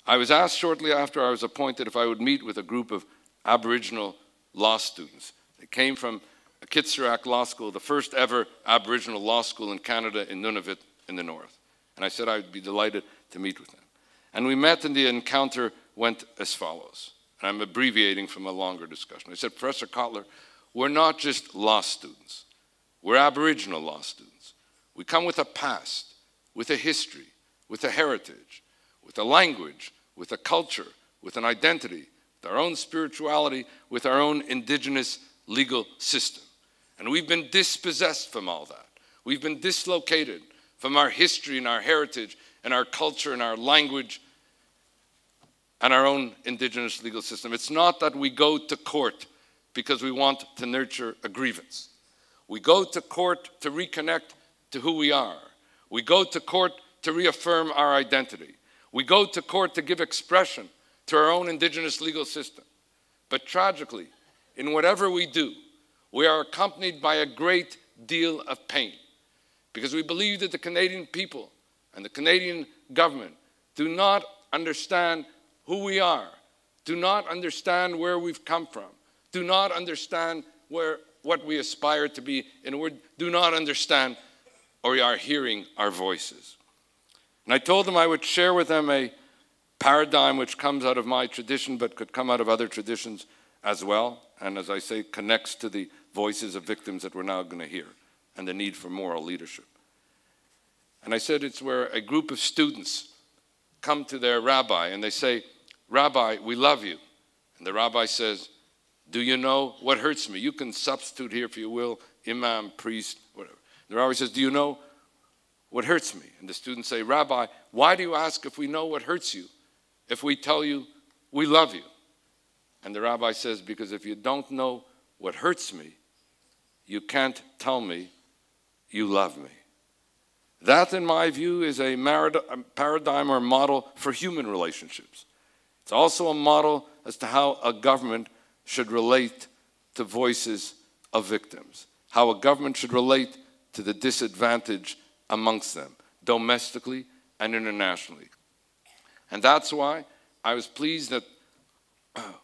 I was asked shortly after I was appointed if I would meet with a group of Aboriginal law students. They came from Kitsarak Law School, the first ever Aboriginal law school in Canada, in Nunavut in the north. And I said I would be delighted to meet with them. And we met, and the encounter went as follows. And I'm abbreviating from a longer discussion. I said, Professor Cotler, we're not just law students. We're Aboriginal law students. We come with a past, with a history, with a heritage, with a language, with a culture, with an identity, with our own spirituality, with our own indigenous legal system. And we've been dispossessed from all that. We've been dislocated from our history and our heritage and our culture and our language and our own indigenous legal system. It's not that we go to court because we want to nurture a grievance. We go to court to reconnect to who we are. We go to court to reaffirm our identity. We go to court to give expression to our own indigenous legal system. But tragically, in whatever we do, we are accompanied by a great deal of pain, because we believe that the Canadian people and the Canadian government do not understand who we are, do not understand where we've come from, do not understand what we aspire to be, in a word, do not understand or are hearing our voices. And I told them I would share with them a paradigm which comes out of my tradition but could come out of other traditions as well, and as I say, connects to the voices of victims that we're now going to hear and the need for moral leadership. And I said it's where a group of students come to their rabbi and they say, Rabbi, we love you. And the rabbi says, do you know what hurts me? You can substitute here if you will, imam, priest, whatever. The rabbi says, do you know what hurts me? And the students say, Rabbi, why do you ask if we know what hurts you, if we tell you we love you? And the rabbi says, because if you don't know what hurts me, you can't tell me you love me. That, in my view, is a paradigm or model for human relationships. It's also a model as to how a government should relate to voices of victims, how a government should relate to the disadvantaged amongst them, domestically and internationally. And that's why I was pleased that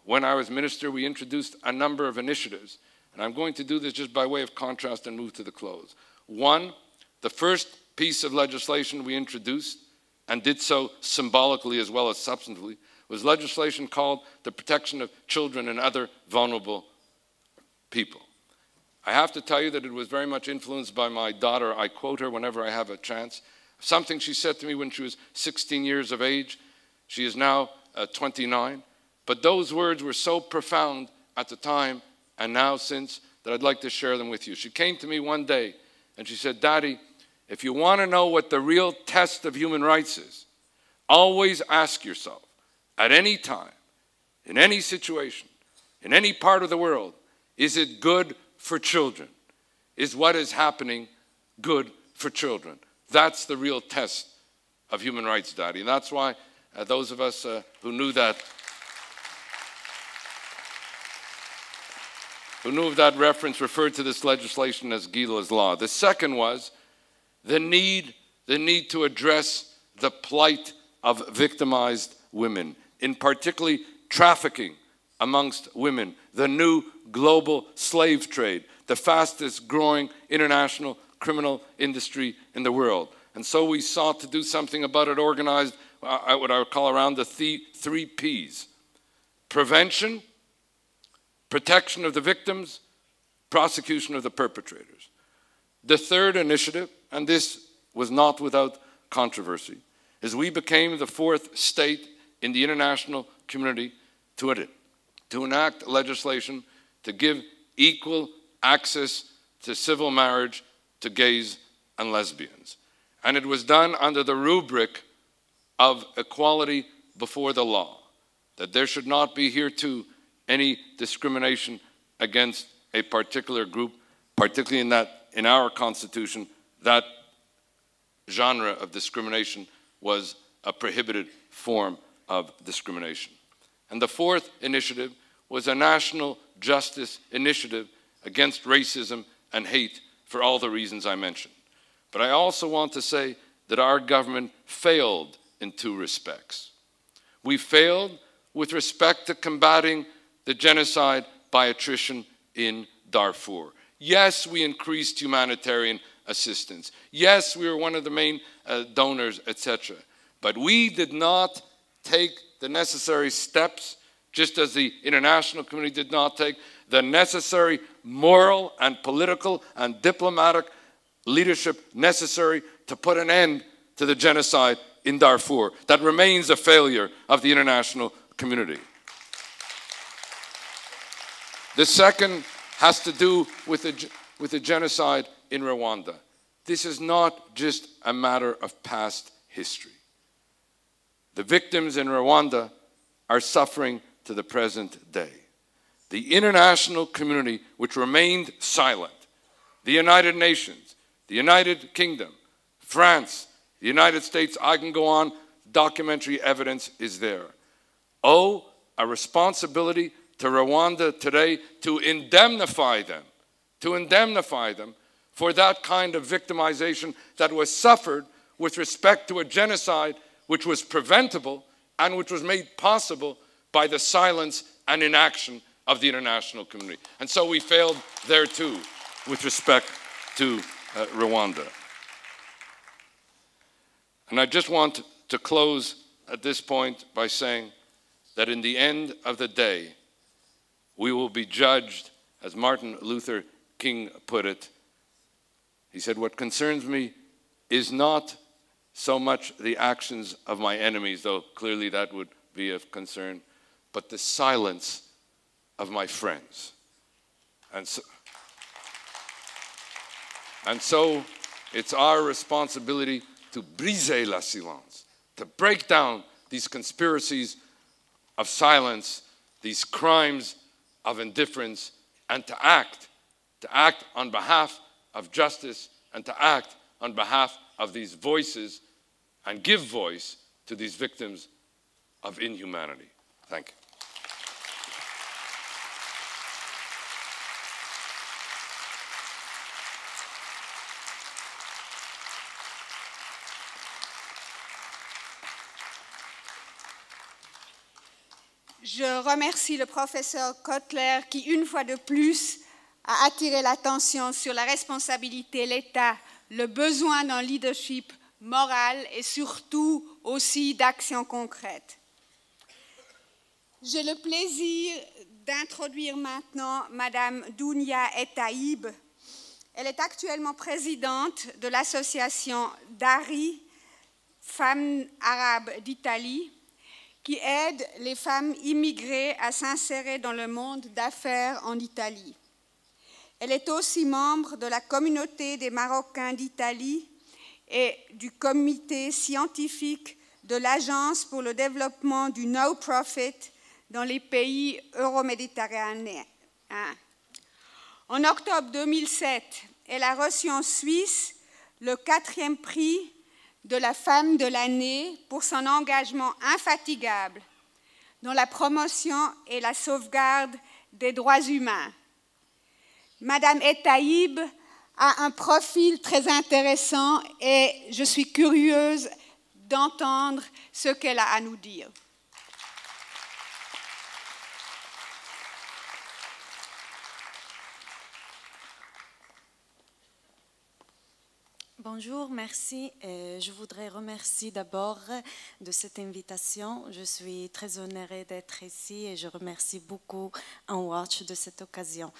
when I was minister, we introduced a number of initiatives. And I'm going to do this just by way of contrast and move to the close. One, the first piece of legislation we introduced, and did so symbolically as well as substantively, was legislation called the Protection of Children and Other Vulnerable People. I have to tell you that it was very much influenced by my daughter. I quote her whenever I have a chance. Something she said to me when she was 16 years of age. She is now 29. But those words were so profound at the time and now since that I'd like to share them with you. She came to me one day and she said, Daddy, if you want to know what the real test of human rights is, always ask yourself, at any time, in any situation, in any part of the world, is it good for children? Is what is happening good for children? That's the real test of human rights, Daddy. And that's why those of us who knew that reference referred to this legislation as Gila's Law. The second was the need to address the plight of victimized women, in particularly trafficking amongst women, the new global slave trade, the fastest growing international criminal industry in the world. And so we sought to do something about it, organized what I would call around the three Ps: prevention, protection of the victims, prosecution of the perpetrators. The third initiative, and this was not without controversy, is we became the fourth state in the international community to enact legislation to give equal access to civil marriage to gays and lesbians. And it was done under the rubric of equality before the law, that there should not be here too any discrimination against a particular group, particularly in our Constitution, that genre of discrimination was a prohibited form of discrimination. And the fourth initiative was a national justice initiative against racism and hate for all the reasons I mentioned. But I also want to say that our government failed in two respects. We failed with respect to combating the genocide by attrition in Darfur. Yes, we increased humanitarian assistance. Yes, we were one of the main donors, etc. But we did not take the necessary steps, just as the international community did not take the necessary moral and political and diplomatic leadership necessary to put an end to the genocide in Darfur. That remains a failure of the international community. The second has to do with the genocide in Rwanda. This is not just a matter of past history. The victims in Rwanda are suffering to the present day. The international community, which remained silent, the United Nations, the United Kingdom, France, the United States, I can go on, documentary evidence is there, owe a responsibility to Rwanda today to indemnify them for that kind of victimization that was suffered with respect to a genocide which was preventable and which was made possible by the silence and inaction of the international community. And so we failed there too with respect to Rwanda. And I just want to close at this point by saying that in the end of the day, we will be judged, as Martin Luther King put it. He said, what concerns me is not so much the actions of my enemies, though clearly that would be of concern, but the silence of my friends. And so it's our responsibility to briser la silence, to break down these conspiracies of silence, these crimes of indifference, and to act on behalf of justice and to act on behalf of these voices and give voice to these victims of inhumanity. Thank you. Je remercie le professeur Cotler qui, une fois de plus, a attiré l'attention sur la responsabilité de l'État, le besoin d'un leadership moral et surtout aussi d'actions concrètes. J'ai le plaisir d'introduire maintenant Madame Dounia Ettaib. Elle est actuellement présidente de l'association DARI, Femmes arabes d'Italie, qui aide les femmes immigrées à s'insérer dans le monde d'affaires en Italie. Elle est aussi membre de la communauté des Marocains d'Italie et du comité scientifique de l'Agence pour le développement du no-profit dans les pays euroméditerranéens. En octobre 2007, elle a reçu en Suisse le 4e prix de la femme de l'année pour son engagement infatigable dans la promotion et la sauvegarde des droits humains. Madame Ettaib a un profil très intéressant et je suis curieuse d'entendre ce qu'elle a à nous dire. Bonjour, merci. Je voudrais remercier d'abord de cette invitation. Je suis très honorée d'être ici et je remercie beaucoup Unwatch de cette occasion.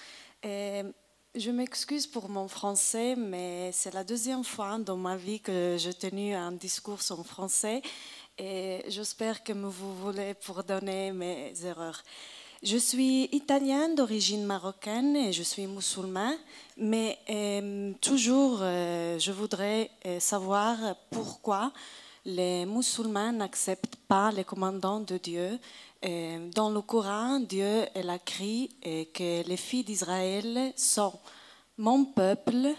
Je m'excuse pour mon français, mais c'est la deuxième fois dans ma vie que j'ai tenu un discours en français et j'espère que vous voulez pardonner mes erreurs. Je suis italienne d'origine marocaine et je suis musulmane, mais toujours je voudrais savoir pourquoi les musulmans n'acceptent pas les commandements de Dieu. Dans le Coran, Dieu a écrit que les filles d'Israël sont mon peuple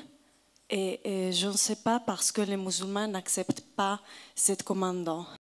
et je ne sais pas parce que les musulmans n'acceptent pas ce commandement.